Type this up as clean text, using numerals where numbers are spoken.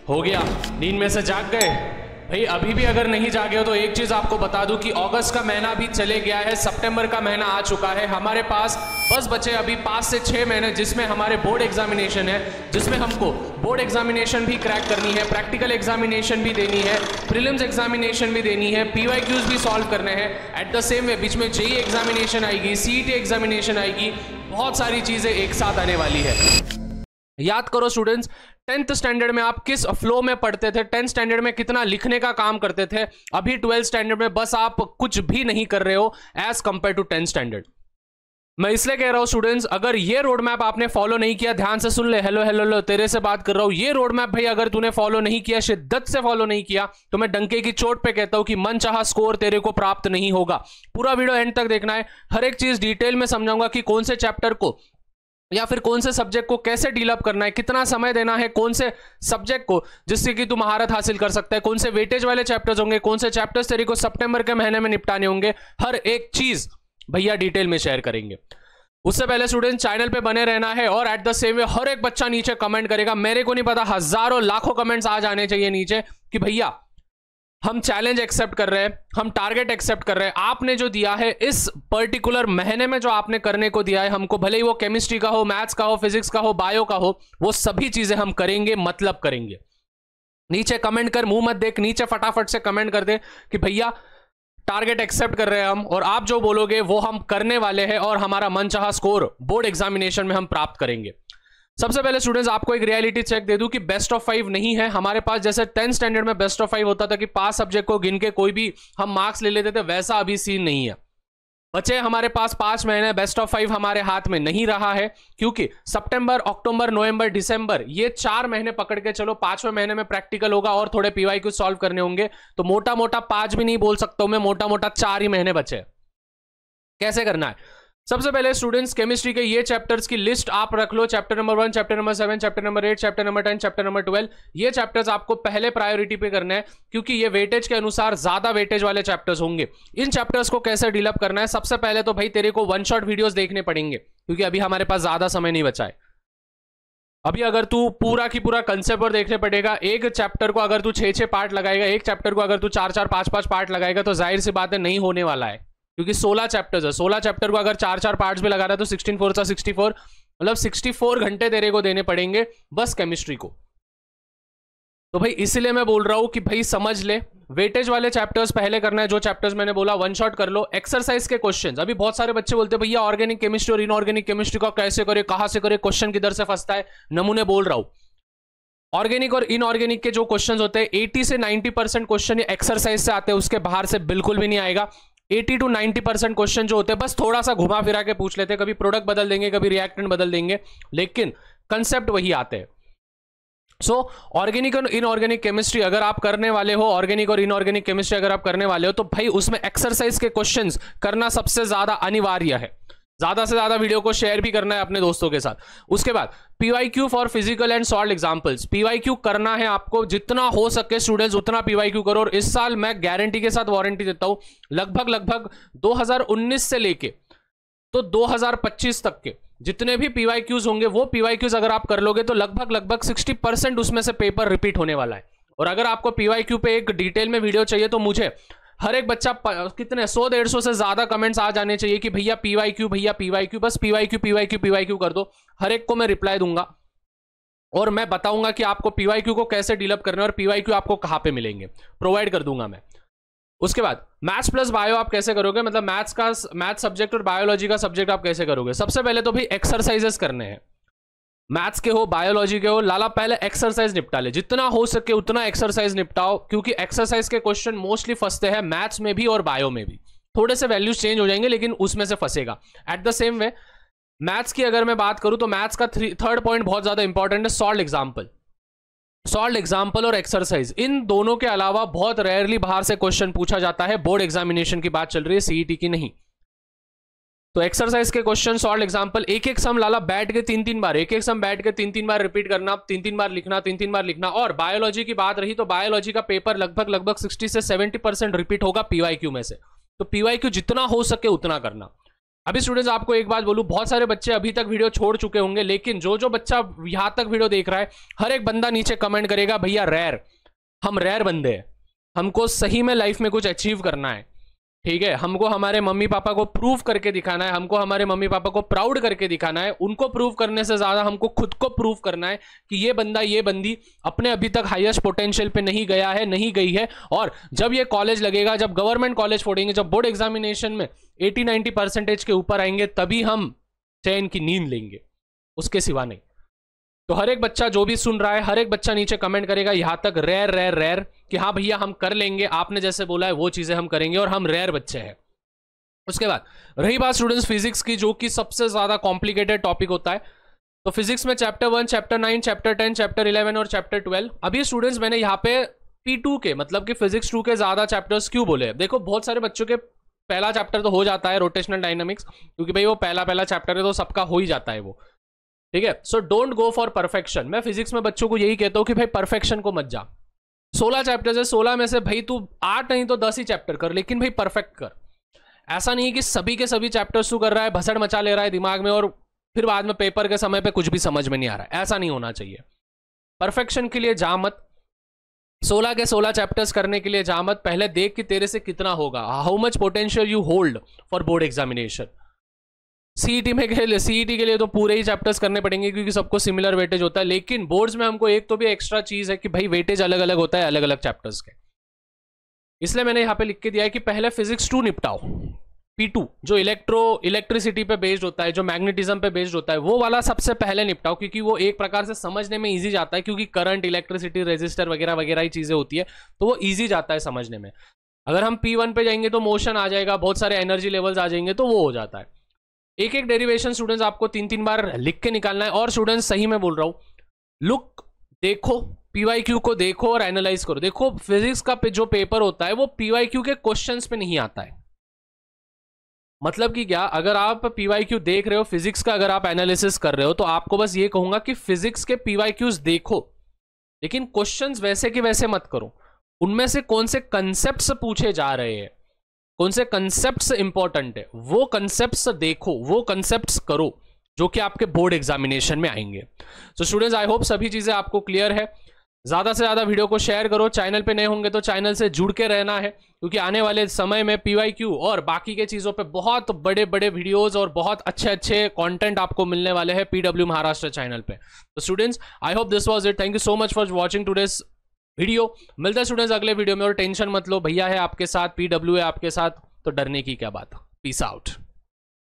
हो गया, नींद में से जाग गए भाई? अभी भी अगर नहीं जागे हो तो एक चीज आपको बता दूं कि अगस्त का महीना भी चले गया है, सितंबर का महीना आ चुका है। हमारे पास बस बचे अभी 5 से 6 महीने, जिसमें हमारे बोर्ड एग्जामिनेशन है, जिसमें हमको बोर्ड एग्जामिनेशन भी क्रैक करनी है, प्रैक्टिकल एग्जामिनेशन भी देनी है, प्रीलिम्स एग्जामिनेशन भी देनी है, पीवाईक्यूज भी सॉल्व करने हैं। एट द सेम वे बीच में जेईई एग्जामिनेशन आएगी, सीईटी एग्जामिनेशन आएगी, बहुत सारी चीजें एक साथ आने वाली है। याद करो स्टूडेंट्स, 10th स्टैंडर्ड में आप किस फ्लो में पढ़ते थे, 10th स्टैंडर्ड में कितना लिखने का काम करते थे। अभी 12th स्टैंडर्ड में बस आप कुछ भी नहीं कर रहे हो as compare to 10th standard. मैं इसलिए कह रहा हूं स्टूडेंट्स, अगर ये रोड मैप आपने फॉलो नहीं किया, ध्यान से सुन ले, हेलो हेलो हेलो तेरे से बात कर रहा हूं, ये रोड मैप भाई अगर तूने फॉलो नहीं किया, शिद्दत से फॉलो नहीं किया, तो मैं डंके की चोट पे कहता हूं कि मनचाहा स्कोर तेरे को प्राप्त नहीं होगा। पूरा वीडियो एंड तक देखना है, हर एक चीज डिटेल में समझाऊंगा कि कौन से चैप्टर को या फिर कौन से सब्जेक्ट को कैसे डील अप करना है, कितना समय देना है कौन से सब्जेक्ट को जिससे कि तू महारत हासिल कर सकता है, कौन से वेटेज वाले चैप्टर्स होंगे, कौन से चैप्टर्स तेरे को सितंबर के महीने में निपटाने होंगे, हर एक चीज भैया डिटेल में शेयर करेंगे। उससे पहले स्टूडेंट चैनल पे बने रहना है, और एट द सेम वे हर एक बच्चा नीचे कमेंट करेगा। मेरे को नहीं पता, हजारों लाखों कमेंट्स आज आने चाहिए नीचे कि भैया हम चैलेंज एक्सेप्ट कर रहे हैं, हम टारगेट एक्सेप्ट कर रहे हैं, आपने जो दिया है इस पर्टिकुलर महीने में, जो आपने करने को दिया है हमको, भले ही वो केमिस्ट्री का हो, मैथ्स का हो, फिजिक्स का हो, बायो का हो, वो सभी चीजें हम करेंगे, मतलब करेंगे। नीचे कमेंट कर, मुंह मत देख, नीचे फटाफट से कमेंट कर दे कि भैया टारगेट एक्सेप्ट कर रहे हैं हम, और आप जो बोलोगे वो हम करने वाले हैं, और हमारा मनचाहा स्कोर बोर्ड एग्जामिनेशन में हम प्राप्त करेंगे। सबसे पहले स्टूडेंट्स आपको एक रियलिटी चेक दे दूं कि बेस्ट ऑफ 5 नहीं है हमारे पास। जैसे 10th स्टैंडर्ड में बेस्ट ऑफ 5 होता था कि 5 सब्जेक्ट को गिन के कोई भी हम मार्क्स ले लेते थे, वैसा अभी सीन नहीं है। बचे हमारे पास 5 महीने, बेस्ट ऑफ 5 हमारे हाथ में नहीं रहा है, क्योंकि सितंबर, अक्टूबर, नवंबर, दिसंबर, ये 4 महीने पकड़ के चलो। 5वें महीने में प्रैक्टिकल होगा और थोड़े पीवाईक्यू सॉल्व करने होंगे, तो मोटा मोटा 5 भी नहीं बोल सकता हूं मैं, मोटा मोटा 4 ही महीने बचे। कैसे करना है? सबसे पहले स्टूडेंट्स केमिस्ट्री के ये चैप्टर्स की लिस्ट आप रख लो। Chapter number 1, chapter number 7, chapter number 8, chapter number 10, chapter number 12, ये चैप्टर्स आपको पहले प्रायोरिटी पे करने हैं, क्योंकि ये वेटेज के अनुसार ज्यादा वेटेज वाले चैप्टर्स होंगे। इन चैप्टर्स को कैसे डील अप करना है? सबसे पहले तो भाई तेरे को वन शॉट वीडियोस देखने पड़ेंगे, क्योंकि अभी हमारे पास ज्यादा समय नहीं बचा है। अभी अगर तू पूरा की पूरा कंसेप्ट और देखने पड़ेगा, एक चैप्टर को अगर तू 6-6 पार्ट लगाएगा, एक चैप्टर को अगर तू 4-4, 5-5 पार्ट लगाएगा, तो जाहिर सी बात है नहीं होने वाला है, क्योंकि 16 चैप्टर्स है। 16 चैप्टर को अगर 4-4 पार्ट्स में लगा रहा है तो 16 4 64, मतलब 64 घंटे तेरे को देने पड़ेंगे बस केमिस्ट्री को। तो भाई इसीलिए मैं बोल रहा हूं कि भाई समझ ले, वेटेज वाले चैप्टर्स पहले करना है। जो चैप्टर्स मैंने बोला वन शॉट कर लो। एक्सरसाइज के क्वेश्चंस, अभी बहुत सारे बच्चे बोलते हैं भैया ऑर्गेनिक केमिस्ट्री और इनऑर्गेनिक केमिस्ट्री का कैसे करे, कहां से करे, क्वेश्चन किधर से फंसता है। नमूने बोल रहा हूं, ऑर्गेनिक और इनऑर्गेनिक के जो क्वेश्चंस होते हैं 80 से 90% क्वेश्चन एक्सरसाइज से आते हैं, उसके बाहर से बिल्कुल भी नहीं आएगा। 80 to 90% क्वेश्चन जो होते हैं बस थोड़ा सा घुमा फिरा के पूछ लेते हैं, कभी प्रोडक्ट बदल देंगे, कभी रिएक्टेंट बदल देंगे, लेकिन कंसेप्ट वही आते हैं। सो ऑर्गेनिक और इनऑर्गेनिक केमिस्ट्री अगर आप करने वाले हो, ऑर्गेनिक और इनऑर्गेनिक केमिस्ट्री अगर आप करने वाले हो, तो भाई उसमें एक्सरसाइज के क्वेश्चंस करना सबसे ज्यादा अनिवार्य है। ज्यादा से ज्यादा वीडियो को शेयर भी करना है अपने दोस्तों के साथ। उसके बाद PYQ for physical and solve examples, PYQ करना है आपको, जितना हो सके स्टूडेंट्स उतना पीवाईक्यू करो। और इस साल मैं गारंटी के साथ वारंटी देता हूं, लगभग 2019 से लेके तो 2025 तक के जितने भी पीवाईक्यूज होंगे, वो पीवाईक्यूज अगर आप कर लोगे तो लगभग 60% उसमें से पेपर रिपीट होने वाला है। और अगर आपको पीवाईक्यू पे एक डिटेल में वीडियो चाहिए, तो मुझे हर एक बच्चा कितने 100-150 से ज्यादा कमेंट्स आ जाने चाहिए कि भैया पीवाईक्यू, भैया पीवाईक्यू, बस पीवाईक्यू कर दो। हर एक को मैं रिप्लाई दूंगा और मैं बताऊंगा कि आपको पीवाईक्यू को कैसे डील अप करना है और पीवाईक्यू आपको कहां पे मिलेंगे, प्रोवाइड कर दूंगा मैं। उसके बाद मैथ्स प्लस बायो आप कैसे करोगे, मतलब मैथ्स सब्जेक्ट और बायोलॉजी का सब्जेक्ट आप कैसे करोगे। सबसे पहले तो भाई एक्सरसाइजेस करने हैं, मैथ्स के हो बायोलॉजी के हो, लाला पहले एक्सरसाइज निपटा ले, जितना हो सके उतना एक्सरसाइज निपटाओ, क्योंकि एक्सरसाइज के क्वेश्चन मोस्टली फंसते हैं मैथ्स में भी और बायो में भी। थोड़े से वैल्यूज चेंज हो जाएंगे लेकिन उसमें से फंसेगा। At the same way maths की अगर मैं बात करूं तो मैथ्स का थर्ड पॉइंट बहुत ज्यादा इंपॉर्टेंट है, सॉल्व एग्जाम्पल और एक्सरसाइज। इन दोनों के अलावा बहुत रेयरली बाहर से क्वेश्चन पूछा जाता है, बोर्ड एग्जामिनेशन की बात चल रही है, सीईटी की नहीं। तो एक्सरसाइज के क्वेश्चन, सॉल्व एग्जांपल, एक सम लाला बैठ के 3-3 बार, एक सम बैठ के 3-3 बार रिपीट करना, 3-3 बार लिखना, 3-3 बार लिखना। और बायोलॉजी की बात रही तो बायोलॉजी का पेपर लगभग 60 से 70% रिपीट होगा पीवाईक्यू में से। तो पीवाईक्यू जितना हो सके उतना करना। अभी स्टूडेंट्स आपको एक बात बोलूं, बहुत सारे बच्चे अभी तक वीडियो छोड़ चुके होंगे, लेकिन जो जो बच्चा यहां तक वीडियो देख रहा है, हर एक बंदा नीचे कमेंट करेगा भैया रेयर, हम रेयर बंदे हैं, हमको सही में लाइफ में कुछ अचीव करना है, ठीक है, हमको हमारे मम्मी पापा को प्रूव करके दिखाना है, हमको हमारे मम्मी पापा को प्राउड करके दिखाना है, उनको प्रूव करने से ज्यादा हमको खुद को प्रूव करना है कि ये बंदा ये बंदी अपने अभी तक हाईएस्ट पोटेंशियल पे नहीं गया है, नहीं गई है, और जब ये कॉलेज लगेगा, जब गवर्नमेंट कॉलेज फोड़ेंगे, जब बोर्ड एग्जामिनेशन में 80-90% के ऊपर आएंगे, तभी हम चैन की नींद लेंगे, उसके सिवा नहीं। तो हर एक बच्चा जो भी सुन रहा है, हर एक बच्चा नीचे कमेंट करेगा यहां तक रेयर रेयर रेयर, कि हाँ भैया हम कर लेंगे, आपने जैसे बोला है वो चीजें हम करेंगे, और हम रेयर बच्चे हैं। उसके बाद रही बात स्टूडेंट्स फिजिक्स की, जो कि सबसे ज्यादा कॉम्प्लिकेटेड टॉपिक होता है। तो फिजिक्स में चैप्टर 1, चैप्टर 9, चैप्टर 10, चैप्टर 11 और चैप्टर 12। अभी स्टूडेंट्स मैंने यहाँ पे P2 के मतलब कि फिजिक्स 2 के ज्यादा चैप्टर्स क्यों बोले? देखो बहुत सारे बच्चों के पहला चैप्टर तो हो जाता है रोटेशनल डायनामिक्स, क्योंकि भाई वो पहला चैप्टर है तो सबका हो ही जाता है वो, ठीक है। So don't go for perfection. मैं फिजिक्स में बच्चों को यही कहता हूं कि भाई परफेक्शन को मत जा। 16 चैप्टर्स है, 16 में से भाई तू 8 नहीं तो 10 ही चैप्टर कर, लेकिन भाई परफेक्ट कर। ऐसा नहीं कि सभी के सभी चैप्टर्स तू कर रहा है, भसड़ मचा ले रहा है दिमाग में, और फिर बाद में पेपर के समय पे कुछ भी समझ में नहीं आ रहा है। ऐसा नहीं होना चाहिए। परफेक्शन के लिए जा मत, 16 के 16 चैप्टर्स करने के लिए जा मत। पहले देख कि तेरे से कितना होगा, how much potential you hold for board examination. CET में सीईटी के लिए तो पूरे ही चैप्टर्स करने पड़ेंगे, क्योंकि सबको सिमिलर वेटेज होता है, लेकिन बोर्ड्स में हमको एक तो भी एक्स्ट्रा चीज है कि भाई वेटेज अलग अलग होता है अलग अलग चैप्टर्स के। इसलिए मैंने यहां पे लिख के दिया है कि पहले फिजिक्स 2 निपटाओ, P2 जो इलेक्ट्रिसिटी पे बेस्ड होता है, जो मैग्नेटिज्म पे बेस्ड होता है, वो वाला सबसे पहले निपटाओ, क्योंकि वो एक प्रकार से समझने में इजी जाता है, क्योंकि करंट, इलेक्ट्रिसिटी, रेजिस्टर वगैरह वगैरह ही चीजें होती है, तो वो इजी जाता है समझने में। अगर हम P1 पे जाएंगे तो मोशन आ जाएगा, बहुत सारे एनर्जी लेवल्स आ जाएंगे, तो वो हो जाता है। एक एक डेरिवेशन स्टूडेंट्स आपको 3-3 बार लिख के निकालना है। और स्टूडेंट्स सही में बोल रहा हूं, लुक देखो, PYQ को देखो और एनालाइज करो। देखो फिजिक्स का जो पेपर होता है वो PYQ के क्वेश्चंस पे नहीं आता है। मतलब कि क्या, अगर आप PYQ देख रहे हो फिजिक्स का, अगर आप एनालिसिस कर रहे हो, तो आपको बस ये कहूंगा कि फिजिक्स के PYQs देखो, लेकिन क्वेश्चंस वैसे के वैसे मत करो। उनमें से कौन से कंसेप्ट्स पूछे जा रहे हैं, कौन से कंसेप्ट्स इंपॉर्टेंट है, वो कंसेप्ट्स देखो, वो कंसेप्ट्स करो, जो कि आपके बोर्ड एग्जामिनेशन में आएंगे। सो स्टूडेंट्स आई होप सभी चीजें आपको क्लियर है। ज्यादा से ज्यादा वीडियो को शेयर करो। चैनल पे नए होंगे तो चैनल से जुड़ के रहना है, क्योंकि आने वाले समय में PYQ और बाकी के चीजों पे बहुत बड़े बड़े वीडियोस और बहुत अच्छे अच्छे कंटेंट आपको मिलने वाले हैं PW महाराष्ट्र चैनल पे। तो students I hope this was it. Thank you so much for watching today's video. मिलता है स्टूडेंट्स अगले वीडियो में, और टेंशन मत लो, भैया है आपके साथ, PW है आपके साथ, तो डरने की क्या बात। Peace out.